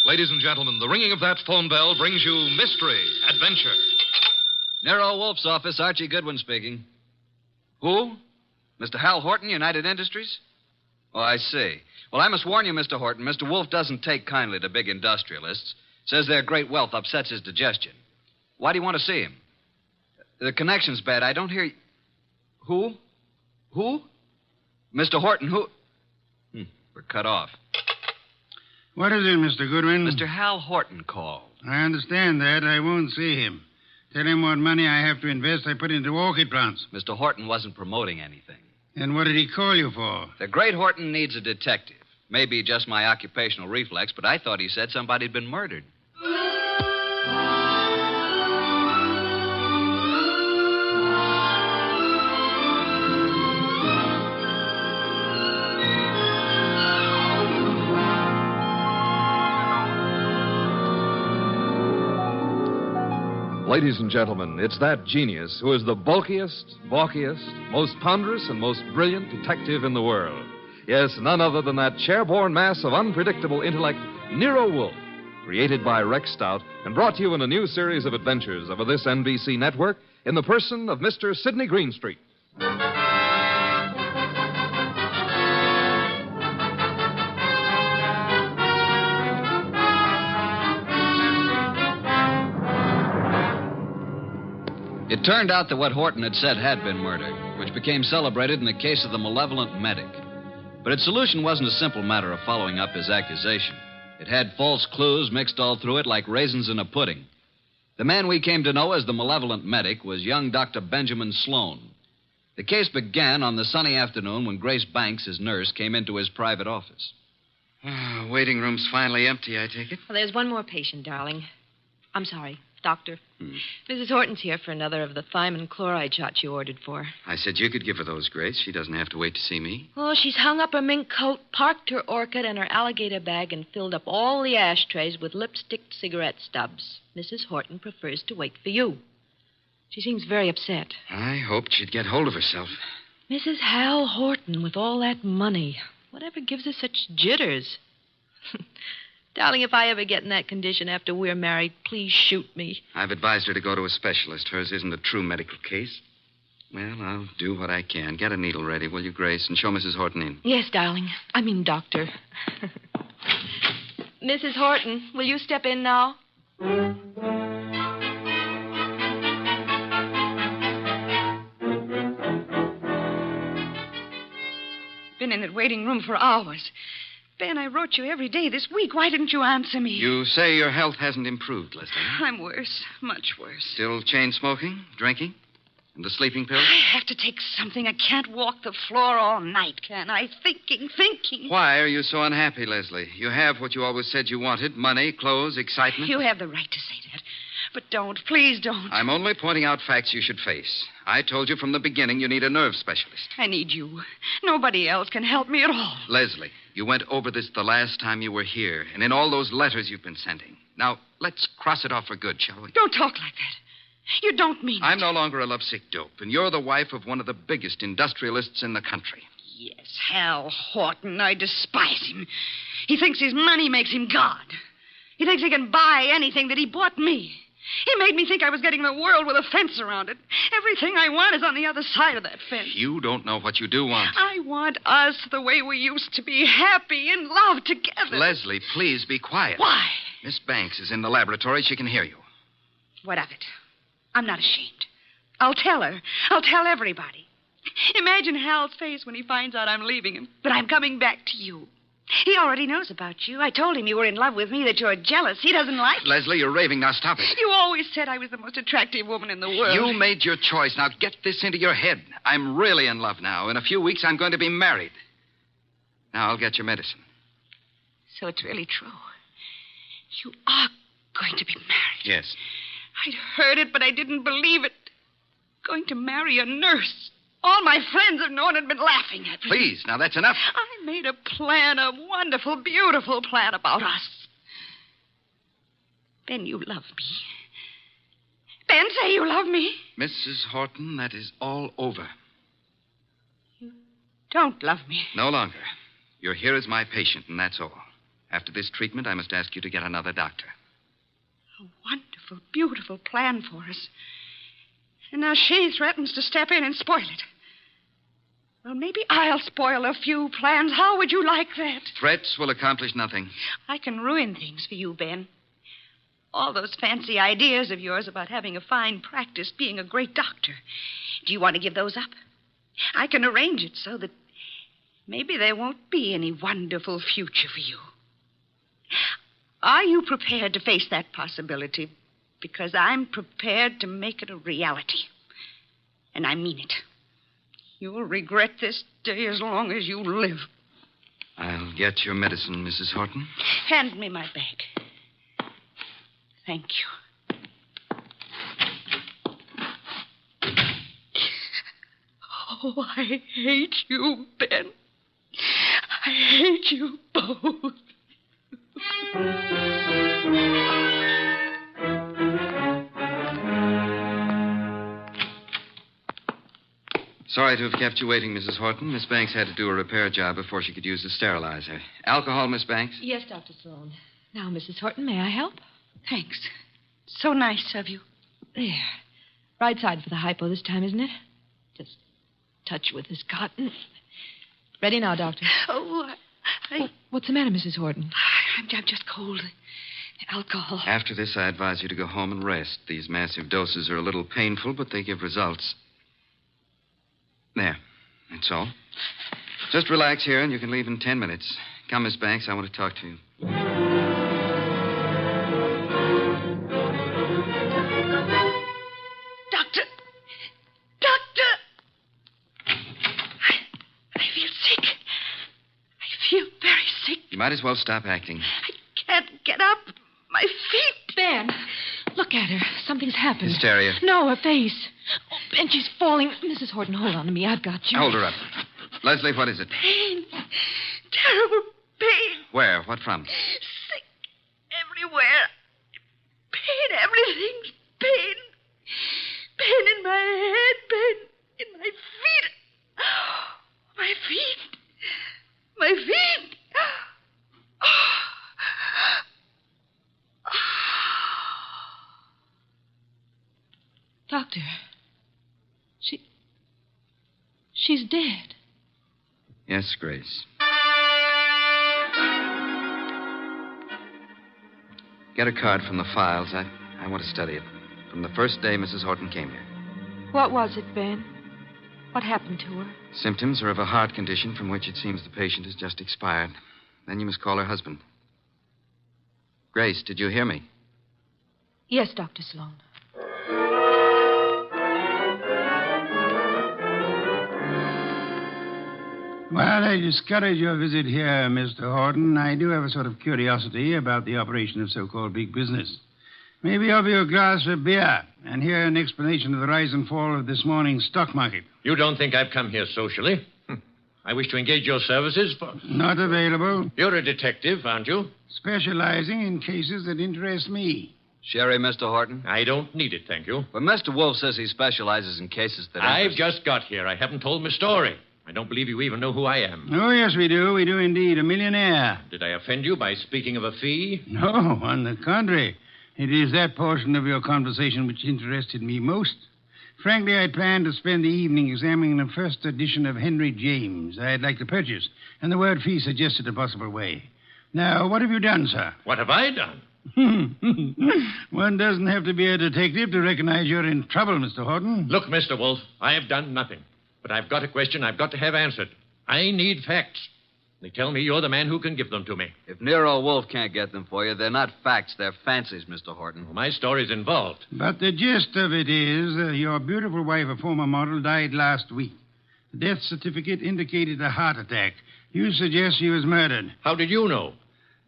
Ladies and gentlemen, the ringing of that phone bell brings you mystery, adventure. Nero Wolfe's office, Archie Goodwin speaking. Who? Mr. Hal Horton, United Industries? Oh, I see. Well, I must warn you, Mr. Horton, Mr. Wolfe doesn't take kindly to big industrialists. Says their great wealth upsets his digestion. Why do you want to see him? The connection's bad. I don't hear you. Who? Who? Mr. Horton, who? We're cut off. What is it, Mr. Goodwin? Mr. Hal Horton called. I understand that. I won't see him. Tell him what money I have to invest I put into orchid plants. Mr. Horton wasn't promoting anything. And what did he call you for? The great Horton needs a detective. Maybe just my occupational reflex, but I thought he said somebody'd been murdered. Ladies and gentlemen, it's that genius who is the bulkiest, balkiest, most ponderous, and most brilliant detective in the world. Yes, none other than that chair-borne mass of unpredictable intellect, Nero Wolfe, created by Rex Stout and brought to you in a new series of adventures over this NBC network in the person of Mr. Sydney Greenstreet. It turned out that what Horton had said had been murder, which became celebrated in the case of the malevolent medic. But its solution wasn't a simple matter of following up his accusation. It had false clues mixed all through it like raisins in a pudding. The man we came to know as the malevolent medic was young Dr. Benjamin Sloan. The case began on the sunny afternoon when Grace Banks, his nurse, came into his private office. Waiting room's finally empty, I take it? Well, there's one more patient, darling. I'm sorry, doctor. Mrs. Horton's here for another of the thiamine chloride shots you ordered for. I said you could give her those, Grace. She doesn't have to wait to see me. Oh, she's hung up her mink coat, parked her orchid and her alligator bag, and filled up all the ashtrays with lipsticked cigarette stubs. Mrs. Horton prefers to wait for you. She seems very upset. I hoped she'd get hold of herself. Mrs. Hal Horton with all that money. Whatever gives her such jitters? Darling, if I ever get in that condition after we're married, please shoot me. I've advised her to go to a specialist. Hers isn't a true medical case. Well, I'll do what I can. Get a needle ready, will you, Grace, and show Mrs. Horton in. Yes, darling. I mean, doctor. Mrs. Horton, will you step in now? Been in that waiting room for hours. Ben, I wrote you every day this week. Why didn't you answer me? You say your health hasn't improved, Leslie. I'm worse. Much worse. Still chain smoking, drinking, and the sleeping pills? I have to take something. I can't walk the floor all night, can I? Thinking. Why are you so unhappy, Leslie? You have what you always said you wanted. Money, clothes, excitement. You have the right to say that. But don't. Please don't. I'm only pointing out facts you should face. I told you from the beginning you need a nerve specialist. I need you. Nobody else can help me at all. Leslie, you went over this the last time you were here, and in all those letters you've been sending. Now, let's cross it off for good, shall we? Don't talk like that. You don't mean it. I'm no longer a lovesick dope, and you're the wife of one of the biggest industrialists in the country. Yes, Hal Horton. I despise him. He thinks his money makes him God. He thinks he can buy anything that he bought me. He made me think I was getting the world with a fence around it. Everything I want is on the other side of that fence. You don't know what you do want. I want us the way we used to be, happy in love together. Leslie, please be quiet. Why? Miss Banks is in the laboratory. She can hear you. What of it? I'm not ashamed. I'll tell her. I'll tell everybody. Imagine Hal's face when he finds out I'm leaving him, but I'm coming back to you. He already knows about you. I told him you were in love with me, that you're jealous. He doesn't like it. Leslie, you're raving. Now stop it. You always said I was the most attractive woman in the world. You made your choice. Now get this into your head. I'm really in love now. In a few weeks, I'm going to be married. Now, I'll get your medicine. So it's really true. You are going to be married. Yes. I'd heard it, but I didn't believe it. Going to marry a nurse. All my friends have known and been laughing at me. Please, now that's enough. I made a plan, a wonderful, beautiful plan about us. Ben, you love me. Ben, say you love me. Mrs. Horton, that is all over. You don't love me. No longer. You're here as my patient, and that's all. After this treatment, I must ask you to get another doctor. A wonderful, beautiful plan for us. And now she threatens to step in and spoil it. Well, maybe I'll spoil a few plans. How would you like that? Threats will accomplish nothing. I can ruin things for you, Ben. All those fancy ideas of yours about having a fine practice, being a great doctor. Do you want to give those up? I can arrange it so that maybe there won't be any wonderful future for you. Are you prepared to face that possibility? Because I'm prepared to make it a reality. And I mean it. You'll regret this day as long as you live. I'll get your medicine, Mrs. Horton. Hand me my bag. Thank you. Oh, I hate you, Ben. I hate you both. Sorry to have kept you waiting, Mrs. Horton. Miss Banks had to do a repair job before she could use the sterilizer. Alcohol, Miss Banks? Yes, Dr. Sloan. Now, Mrs. Horton, may I help? Thanks. So nice of you. There. Right side for the hypo this time, isn't it? Just touch with this cotton. Ready now, Doctor. Oh, What's the matter, Mrs. Horton? I'm just cold. Alcohol. After this, I advise you to go home and rest. These massive doses are a little painful, but they give results. There. That's all. Just relax here, and you can leave in 10 minutes. Come, Miss Banks. I want to talk to you. Doctor! I feel sick. I feel very sick. You might as well stop acting. I can't get up. My feet. Ben, look at her. Something's happened. Hysteria. No, her face. Oh, Ben, she's falling. Mrs. Horton, hold on to me. I've got you. Hold her up. Leslie, what is it? Pain. Terrible pain. Where? What from? Sick everywhere. Pain, everything's pain. Pain in my head, pain in my feet. My feet. My feet. Doctor, she's dead. Yes, Grace. Get a card from the files. I want to study it. From the first day Mrs. Horton came here. What was it, Ben? What happened to her? Symptoms are of a heart condition from which it seems the patient has just expired. Then you must call her husband. Grace, did you hear me? Yes, Dr. Sloan. While I discourage your visit here, Mr. Horton, I do have a sort of curiosity about the operation of so-called big business. Maybe offer you a glass of beer and hear an explanation of the rise and fall of this morning's stock market. You don't think I've come here socially? I wish to engage your services for... Not available. You're a detective, aren't you? Specializing in cases that interest me. Sherry, Mr. Horton? I don't need it, thank you. Well, Mr. Wolfe says he specializes in cases that I've interest... just got here. I haven't told my story. I don't believe you even know who I am. Oh, yes, we do. We do indeed. A millionaire. Did I offend you by speaking of a fee? No, on the contrary. It is that portion of your conversation which interested me most. Frankly, I planned to spend the evening examining the first edition of Henry James I'd like to purchase, and the word fee suggested a possible way. Now, what have you done, sir? What have I done? One doesn't have to be a detective to recognize you're in trouble, Mr. Horton. Look, Mr. Wolfe, I have done nothing. But I've got a question I've got to have answered. I need facts. They tell me you're the man who can give them to me. If Nero Wolfe can't get them for you, they're not facts, they're fancies, Mr. Horton. Well, my story's involved. But the gist of it is your beautiful wife, a former model, died last week. The death certificate indicated a heart attack. You suggest she was murdered. How did you know?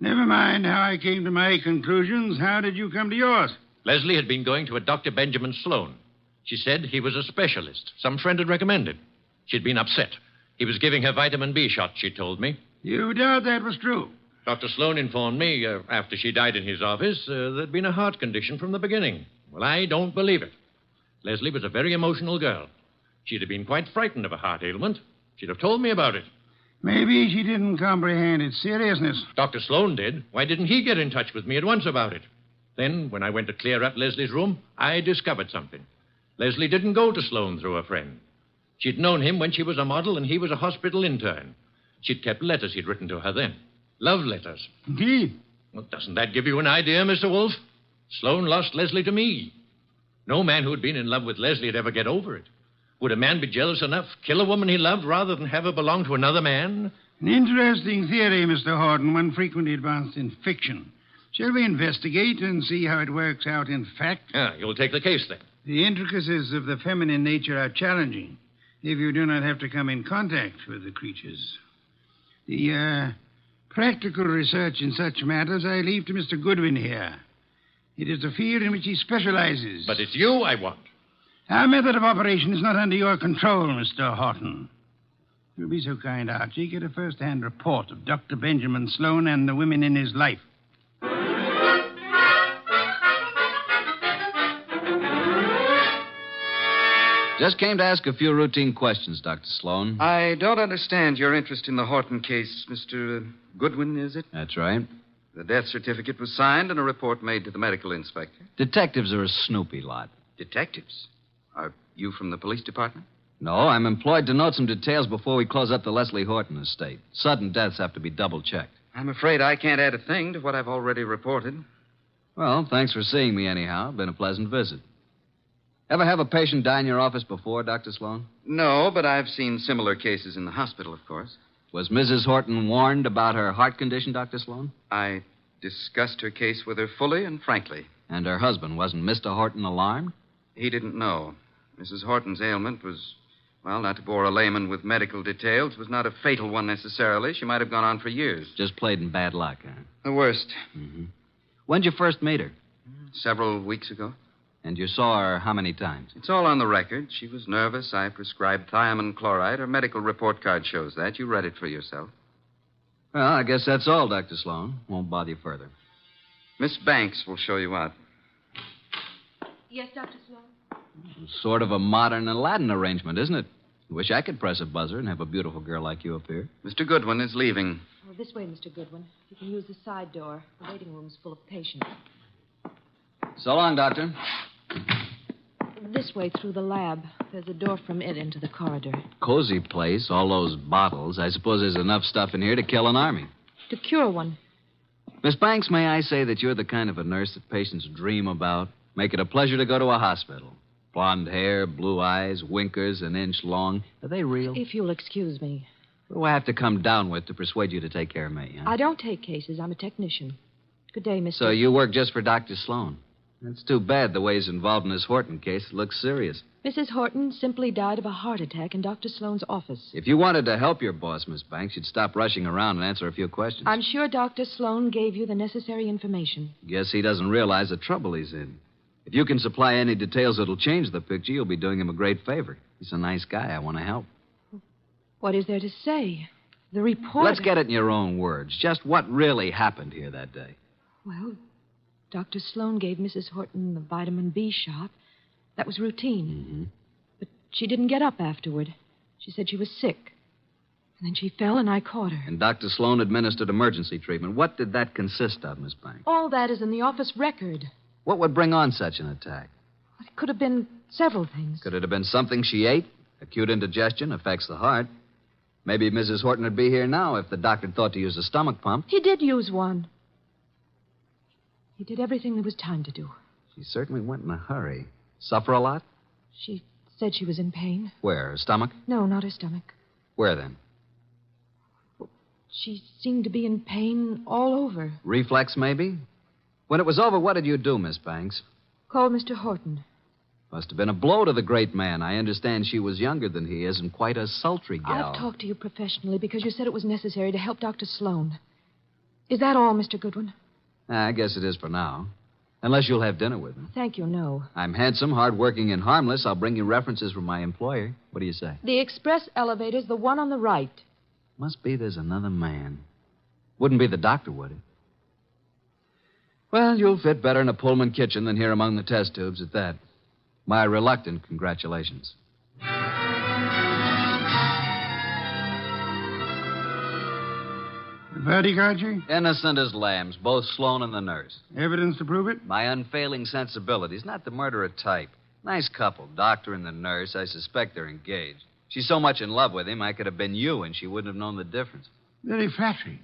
Never mind how I came to my conclusions. How did you come to yours? Leslie had been going to a Dr. Benjamin Sloan. She said he was a specialist. Some friend had recommended. She'd been upset. He was giving her vitamin B shot, she told me. You doubt that was true? Dr. Sloan informed me, after she died in his office, there'd been a heart condition from the beginning. Well, I don't believe it. Leslie was a very emotional girl. She'd have been quite frightened of a heart ailment. She'd have told me about it. Maybe she didn't comprehend its seriousness. Dr. Sloan did. Why didn't he get in touch with me at once about it? Then, when I went to clear up Leslie's room, I discovered something. Leslie didn't go to Sloan through a friend. She'd known him when she was a model and he was a hospital intern. She'd kept letters he'd written to her then. Love letters. Indeed. Well, doesn't that give you an idea, Mr. Wolfe? Sloan lost Leslie to me. No man who'd been in love with Leslie would ever get over it. Would a man be jealous enough, kill a woman he loved, rather than have her belong to another man? An interesting theory, Mr. Horton, one frequently advanced in fiction. Shall we investigate and see how it works out in fact? You'll take the case, then. The intricacies of the feminine nature are challenging if you do not have to come in contact with the creatures. The practical research in such matters I leave to Mr. Goodwin here. It is a field in which he specializes. But it's you I want. Our method of operation is not under your control, Mr. Horton. If you'll be so kind, Archie, get a first-hand report of Dr. Benjamin Sloan and the women in his life. Just came to ask a few routine questions, Dr. Sloan. I don't understand your interest in the Horton case, Mr. Goodwin, is it? That's right. The death certificate was signed and a report made to the medical inspector. Detectives are a snoopy lot. Detectives? Are you from the police department? No, I'm employed to note some details before we close up the Leslie Horton estate. Sudden deaths have to be double-checked. I'm afraid I can't add a thing to what I've already reported. Well, thanks for seeing me anyhow. Been a pleasant visit. Ever have a patient die in your office before, Dr. Sloan? No, but I've seen similar cases in the hospital, of course. Was Mrs. Horton warned about her heart condition, Dr. Sloan? I discussed her case with her fully and frankly. And her husband, wasn't Mr. Horton alarmed? He didn't know. Mrs. Horton's ailment was, well, not to bore a layman with medical details, was not a fatal one necessarily. She might have gone on for years. Just played in bad luck, huh? The worst. Mm-hmm. When'd you first meet her? Several weeks ago. And you saw her how many times? It's all on the record. She was nervous. I prescribed thiamine chloride. Her medical report card shows that. You read it for yourself. Well, I guess that's all, Dr. Sloan. Won't bother you further. Miss Banks will show you out. Yes, Dr. Sloan? Sort of a modern Aladdin arrangement, isn't it? Wish I could press a buzzer and have a beautiful girl like you up here. Mr. Goodwin is leaving. Oh, this way, Mr. Goodwin. You can use the side door. The waiting room's full of patients. So long, Doctor. This way through the lab. There's a door from it into the corridor. Cozy place, all those bottles. I suppose there's enough stuff in here to kill an army. To cure one. Miss Banks, may I say that you're the kind of a nurse that patients dream about? Make it a pleasure to go to a hospital. Blonde hair, blue eyes, winkers an inch long. Are they real? If you'll excuse me. What do I have to come down with to persuade you to take care of me, huh? I don't take cases. I'm a technician. Good day, Mr. So you work just for Dr. Sloan? That's too bad the way he's involved in this Horton case. It looks serious. Mrs. Horton simply died of a heart attack in Dr. Sloan's office. If you wanted to help your boss, Miss Banks, you'd stop rushing around and answer a few questions. I'm sure Dr. Sloan gave you the necessary information. Guess he doesn't realize the trouble he's in. If you can supply any details that'll change the picture, you'll be doing him a great favor. He's a nice guy. I want to help. What is there to say? The report... Let's get it in your own words. Just what really happened here that day. Well, Dr. Sloan gave Mrs. Horton the vitamin B shot. That was routine. Mm-hmm. But she didn't get up afterward. She said she was sick. And then she fell and I caught her. And Dr. Sloan administered emergency treatment. What did that consist of, Miss Banks? All that is in the office record. What would bring on such an attack? It could have been several things. Could it have been something she ate? Acute indigestion affects the heart. Maybe Mrs. Horton would be here now if the doctor thought to use a stomach pump. He did use one. He did everything there was time to do. She certainly went in a hurry. Suffer a lot? She said she was in pain. Where? Her stomach? No, not her stomach. Where then? She seemed to be in pain all over. Reflex, maybe? When it was over, what did you do, Miss Banks? Called Mr. Horton. Must have been a blow to the great man. I understand she was younger than he is and quite a sultry gal. I've talked to you professionally because you said it was necessary to help Dr. Sloan. Is that all, Mr. Goodwin? I guess it is for now. Unless you'll have dinner with me. Thank you, no. I'm handsome, hardworking, and harmless. I'll bring you references from my employer. What do you say? The express elevator's the one on the right. Must be there's another man. Wouldn't be the doctor, would it? Well, you'll fit better in a Pullman kitchen than here among the test tubes at that. My reluctant congratulations. The verdict, Archie? Innocent as lambs, both Sloan and the nurse. Evidence to prove it? My unfailing sensibilities, not the murderer type. Nice couple, doctor and the nurse. I suspect they're engaged. She's so much in love with him, I could have been you, and she wouldn't have known the difference. Very flattering.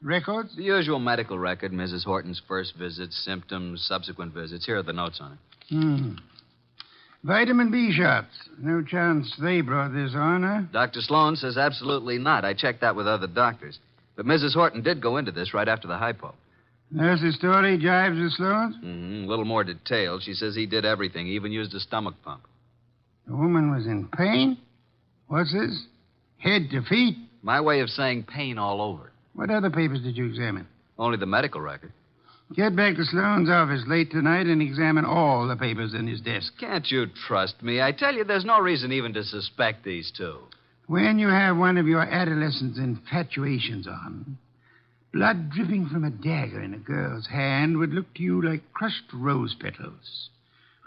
Records? The usual medical record, Mrs. Horton's first visits, symptoms, subsequent visits. Here are the notes on it. Vitamin B shots. No chance they brought this on, huh? Dr. Sloan says absolutely not. I checked that with other doctors. But Mrs. Horton did go into this right after the hypo. Nurse's story jives with Sloan's? A little more detailed. She says he did everything. He even used a stomach pump. The woman was in pain? What's this? Head to feet? My way of saying pain all over. What other papers did you examine? Only the medical record. Get back to Sloan's office late tonight and examine all the papers in his desk. Can't you trust me? I tell you, there's no reason even to suspect these two. When you have one of your adolescent infatuations on, blood dripping from a dagger in a girl's hand would look to you like crushed rose petals.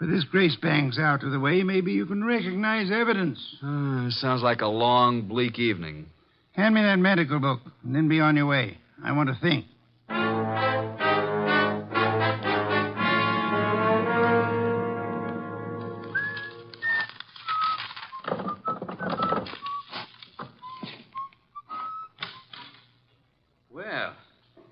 With this Grace Banks out of the way, maybe you can recognize evidence. Sounds like a long, bleak evening. Hand me that medical book, and then be on your way. I want to think. Well,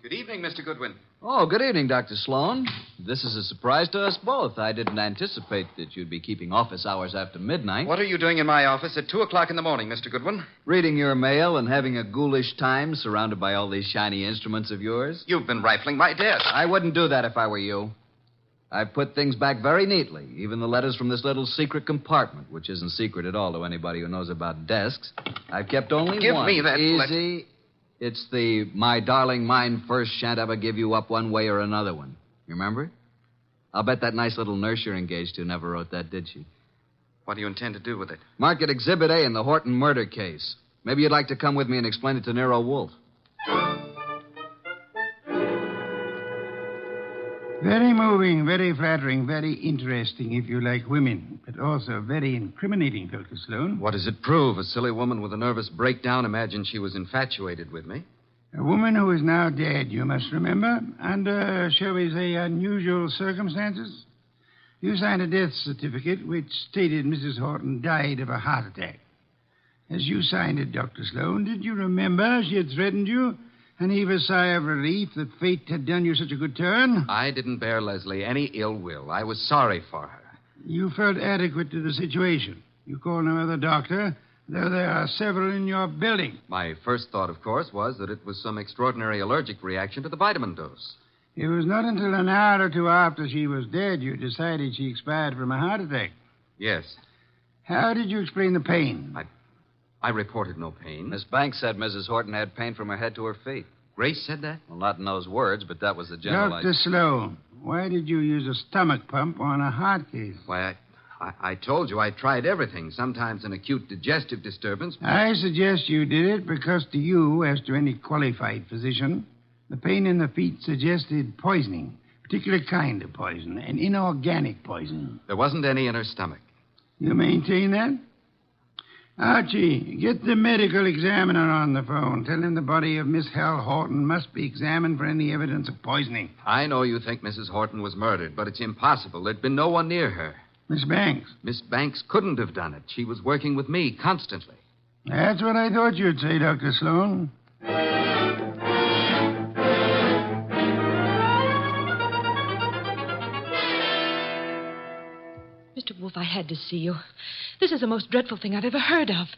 good evening, Mr. Goodwin. Oh, good evening, Dr. Sloan. This is a surprise to us both. I didn't anticipate that you'd be keeping office hours after midnight. What are you doing in my office at 2 o'clock in the morning, Mr. Goodwin? Reading your mail and having a ghoulish time surrounded by all these shiny instruments of yours. You've been rifling my desk. I wouldn't do that if I were you. I've put things back very neatly, even the letters from this little secret compartment, which isn't secret at all to anybody who knows about desks. I've kept only Give one. me that Easy. It's the my darling mine first shan't ever give you up one way or another one. You remember it? I'll bet that nice little nurse you're engaged to never wrote that, did she? What do you intend to do with it? Mark it Exhibit A in the Horton murder case. Maybe you'd like to come with me and explain it to Nero Wolfe. Very moving, very flattering, very interesting if you like women, but also very incriminating, Dr. Sloan. What does it prove? A silly woman with a nervous breakdown imagined she was infatuated with me. A woman who is now dead, you must remember, under, shall we say, unusual circumstances. You signed a death certificate which stated Mrs. Horton died of a heart attack. As you signed it, Dr. Sloan, did you remember she had threatened you and heave a sigh of relief that fate had done you such a good turn? I didn't bear Leslie any ill will. I was sorry for her. You felt adequate to the situation. You called no other doctor, though there are several in your building. My first thought, of course, was that it was some extraordinary allergic reaction to the vitamin dose. It was not until an hour or two after she was dead you decided she expired from a heart attack. Yes. How did you explain the pain? I reported no pain. Miss Banks said Mrs. Horton had pain from her head to her feet. Grace said that? Well, not in those words, but that was the general Dr. Sloan, why did you use a stomach pump on a heart case? Why, I told you I tried everything. Sometimes an acute digestive disturbance. I suggest you did it because to you, as to any qualified physician, the pain in the feet suggested poisoning, a particular kind of poison, an inorganic poison. There wasn't any in her stomach. You maintain that? Archie, get the medical examiner on the phone. Tell him the body of Miss Hal Horton must be examined for any evidence of poisoning. I know you think Mrs. Horton was murdered, but it's impossible. There'd been no one near her. Miss Banks. Miss Banks couldn't have done it. She was working with me constantly. That's what I thought you'd say, Dr. Sloan. Mr. Wolfe, I had to see you. This is the most dreadful thing I've ever heard of.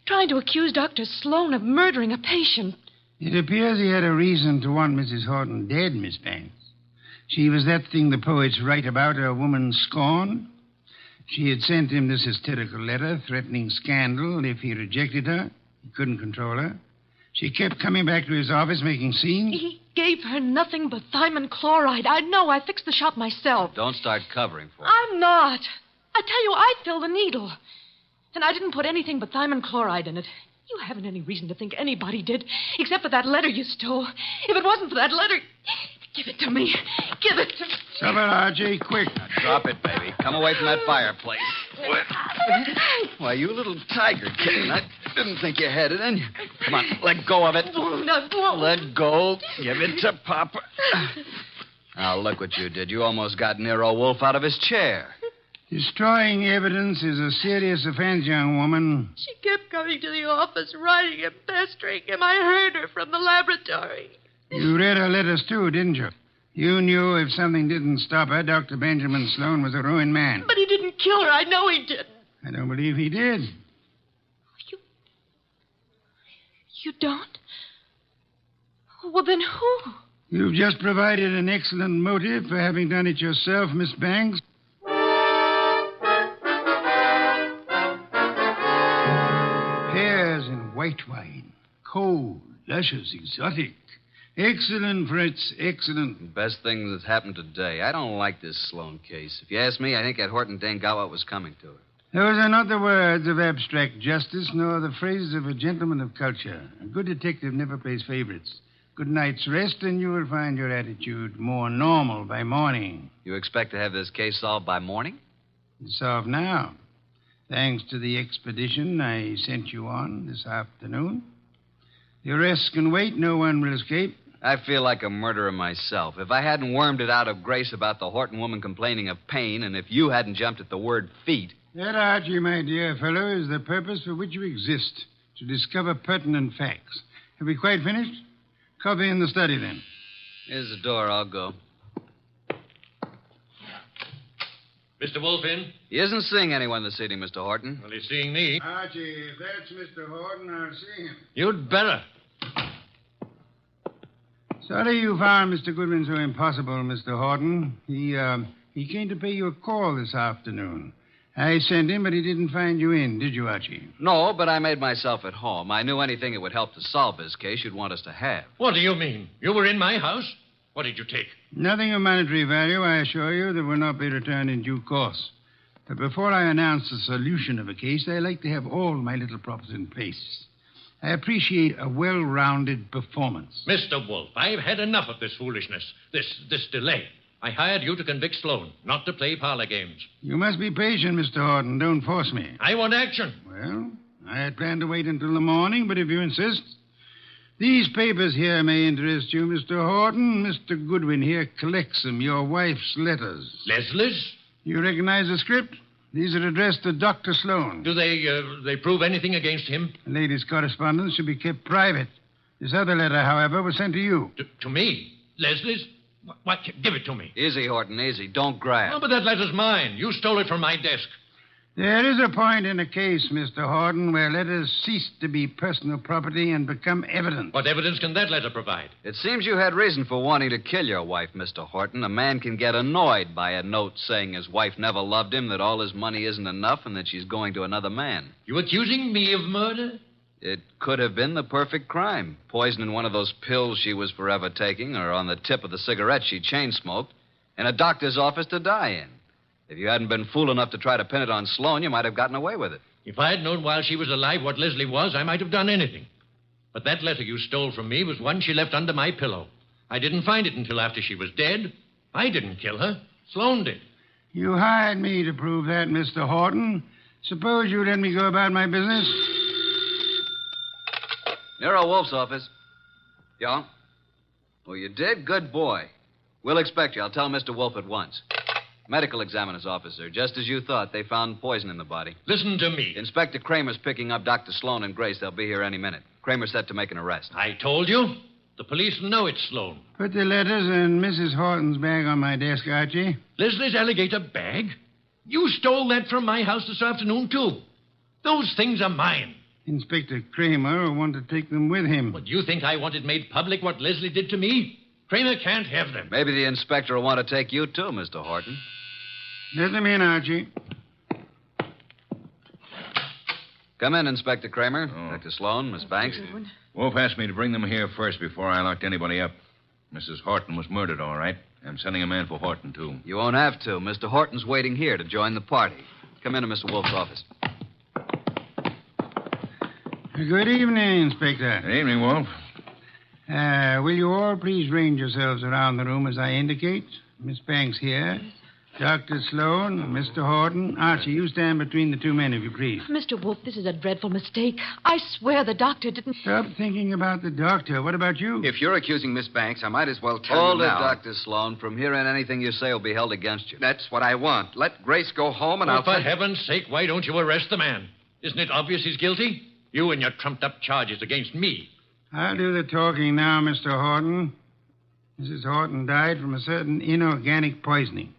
Trying to accuse Dr. Sloan of murdering a patient. It appears he had a reason to want Mrs. Horton dead, Miss Banks. She was that thing the poets write about, a woman scorned. She had sent him this hysterical letter threatening scandal if he rejected her. He couldn't control her. She kept coming back to his office making scenes. He gave her nothing but thiamine chloride. I know. I fixed the shop myself. Don't start covering for her. I'm not. I tell you, I filled the needle. And I didn't put anything but thiamine chloride in it. You haven't any reason to think anybody did, except for that letter you stole. If it wasn't for that letter, give it to me. Give it to me. Stop it, Archie, quick. Now, drop it, baby. Come away from that fireplace. Why, you little tiger kitten. Didn't think you had it in you. Come on, let go of it. Let go. Give it to Papa. Now, look what you did. You almost got Nero Wolfe out of his chair. Destroying evidence is a serious offense, young woman. She kept coming to the office, writing and pestering him. I heard her from the laboratory. You read her letters, too, didn't you? You knew if something didn't stop her, Dr. Benjamin Sloan was a ruined man. But he didn't kill her. I know he didn't. I don't believe he did. You don't? Well, then who? You've just provided an excellent motive for having done it yourself, Miss Banks. Pears and white wine. Cold, luscious, exotic. Excellent, Fritz, excellent. Best thing that's happened today. I don't like this Sloan case. If you ask me, I think that Horton dame got what was coming to her. Those are not the words of abstract justice, nor the phrases of a gentleman of culture. A good detective never plays favorites. Good night's rest, and you will find your attitude more normal by morning. You expect to have this case solved by morning? It's solved now. Thanks to the expedition I sent you on this afternoon. The arrests can wait. No one will escape. I feel like a murderer myself. If I hadn't wormed it out of Grace about the Horton woman complaining of pain, and if you hadn't jumped at the word feet... That, Archie, my dear fellow, is the purpose for which you exist, to discover pertinent facts. Have we quite finished? Coffee in the study, then. Here's the door. I'll go. Mr. Wolfe in? He isn't seeing anyone this evening, Mr. Horton. Well, he's seeing me. Archie, if that's Mr. Horton, I'll see him. You'd better. Sorry you found Mr. Goodwin so impossible, Mr. Horton. He came to pay you a call this afternoon. I sent him, but he didn't find you in, did you, Archie? No, but I made myself at home. I knew anything that would help to solve this case you'd want us to have. What do you mean? You were in my house? What did you take? Nothing of monetary value, I assure you, that will not be returned in due course. But before I announce the solution of a case, I like to have all my little props in place. I appreciate a well-rounded performance. Mr. Wolfe, I've had enough of this foolishness, this delay. I hired you to convict Sloan, not to play parlor games. You must be patient, Mr. Horton. Don't force me. I want action. Well, I had planned to wait until the morning, but if you insist... These papers here may interest you, Mr. Horton. Mr. Goodwin here collects them, your wife's letters. Leslie's? You recognize the script? These are addressed to Dr. Sloan. Do they prove anything against him? The lady's correspondence should be kept private. This other letter, however, was sent to you. To me? Leslie's? What? Give it to me. Easy, Horton, easy. Don't grab. Oh, but that letter's mine. You stole it from my desk. There is a point in a case, Mr. Horton, where letters cease to be personal property and become evidence. What evidence can that letter provide? It seems you had reason for wanting to kill your wife, Mr. Horton. A man can get annoyed by a note saying his wife never loved him, that all his money isn't enough, and that she's going to another man. You accusing me of murder? It could have been the perfect crime. Poison in one of those pills she was forever taking, or on the tip of the cigarette she chain-smoked, in a doctor's office to die in. If you hadn't been fool enough to try to pin it on Sloan, you might have gotten away with it. If I had known while she was alive what Leslie was, I might have done anything. But that letter you stole from me was one she left under my pillow. I didn't find it until after she was dead. I didn't kill her. Sloan did. You hired me to prove that, Mr. Horton. Suppose you let me go about my business? Nero Wolfe's office. Yeah? Oh, you did? Good boy. We'll expect you. I'll tell Mr. Wolfe at once. Medical examiner's officer. Just as you thought, they found poison in the body. Listen to me. Inspector Kramer's picking up Dr. Sloan and Grace. They'll be here any minute. Kramer's set to make an arrest. I told you. The police know it's Sloan. Put the letters in Mrs. Horton's bag on my desk, Archie. Leslie's alligator bag? You stole that from my house this afternoon, too. Those things are mine. Inspector Kramer will want to take them with him. Well, do you think I wanted made public what Leslie did to me? Kramer can't have them. Maybe the inspector will want to take you, too, Mr. Horton. Let them in, Archie. Come in, Inspector Kramer. Oh. Dr. Sloan, Miss Banks. Wolf asked me to bring them here first before I locked anybody up. Mrs. Horton was murdered, all right. I'm sending a man for Horton, too. You won't have to. Mr. Horton's waiting here to join the party. Come into Mr. Wolfe's office. Good evening, Inspector. Good evening, Wolf. Will you all please range yourselves around the room as I indicate? Miss Banks here. Dr. Sloan, Mr. Horton. Archie, you stand between the two men, if you please. Mr. Wolfe, this is a dreadful mistake. I swear the doctor didn't... Stop thinking about the doctor. What about you? If you're accusing Miss Banks, I might as well tell Hold you it, now. Dr. Sloan. From here on, anything you say will be held against you. That's what I want. Let Grace go home and For heaven's sake, why don't you arrest the man? Isn't it obvious he's guilty? You and your trumped-up charges against me. I'll do the talking now, Mr. Horton. Mrs. Horton died from a certain inorganic poisoning.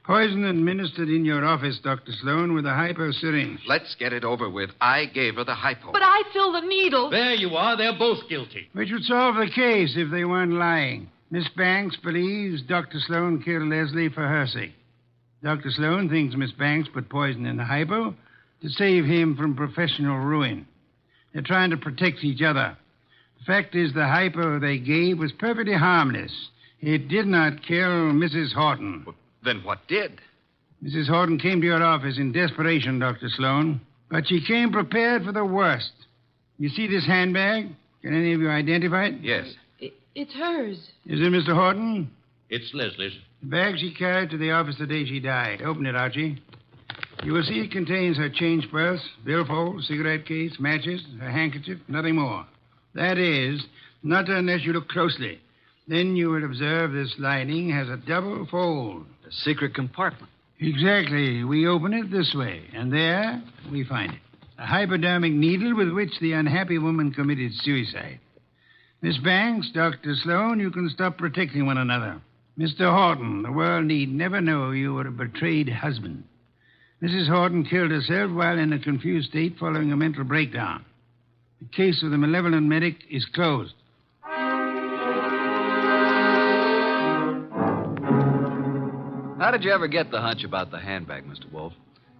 Poison administered in your office, Dr. Sloan, with a hypo syringe. Let's get it over with. I gave her the hypo. But I filled the needle. There you are. They're both guilty. Which would solve the case if they weren't lying. Miss Banks believes Dr. Sloan killed Leslie for her sake. Dr. Sloan thinks Miss Banks put poison in the hypo to save him from professional ruin. They're trying to protect each other. The fact is, the hypo they gave was perfectly harmless. It did not kill Mrs. Horton. Then what did? Mrs. Horton came to your office in desperation, Dr. Sloan. But she came prepared for the worst. You see this handbag? Can any of you identify it? Yes. It's hers. Is it, Mr. Horton? It's Leslie's. The bag she carried to the office the day she died. Open it, Archie. You will see it contains her change purse, billfold, cigarette case, matches, her handkerchief, nothing more. That is, not unless you look closely. Then you will observe this lining has a double fold. A secret compartment. Exactly. We open it this way, and there we find it. A hypodermic needle with which the unhappy woman committed suicide. Miss Banks, Dr. Sloan, you can stop protecting one another. Mr. Horton, the world need never know you were a betrayed husband. Mrs. Horton killed herself while in a confused state following a mental breakdown. The case of the malevolent medic is closed. How did you ever get the hunch about the handbag, Mr. Wolfe?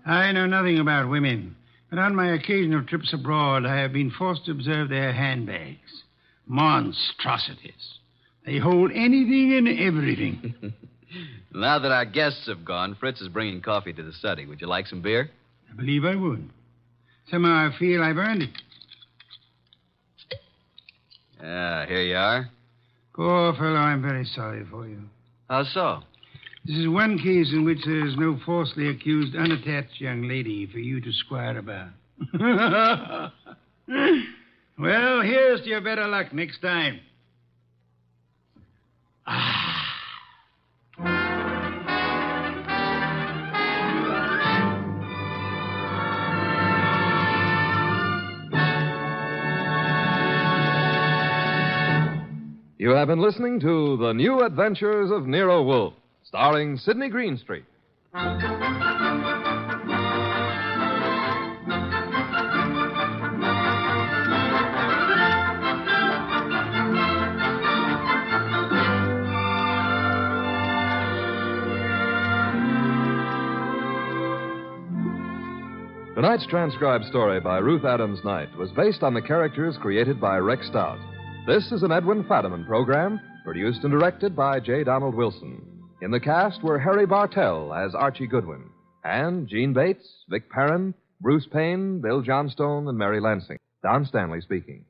I know nothing about women, but on my occasional trips abroad, I have been forced to observe their handbags. Monstrosities. They hold anything and everything. Now that our guests have gone, Fritz is bringing coffee to the study. Would you like some beer? I believe I would. Somehow I feel I've earned it. Yeah, here you are. Poor fellow, I'm very sorry for you. How so? This is one case in which there is no falsely accused, unattached young lady for you to squire about. Well, here's to your better luck next time. You have been listening to The New Adventures of Nero Wolfe, starring Sydney Greenstreet. Tonight's transcribed story by Ruth Adams Knight was based on the characters created by Rex Stout. This is an Edwin Fadiman program, produced and directed by J. Donald Wilson. In the cast were Harry Bartell as Archie Goodwin, and Gene Bates, Vic Perrin, Bruce Payne, Bill Johnstone, and Mary Lansing. Don Stanley speaking.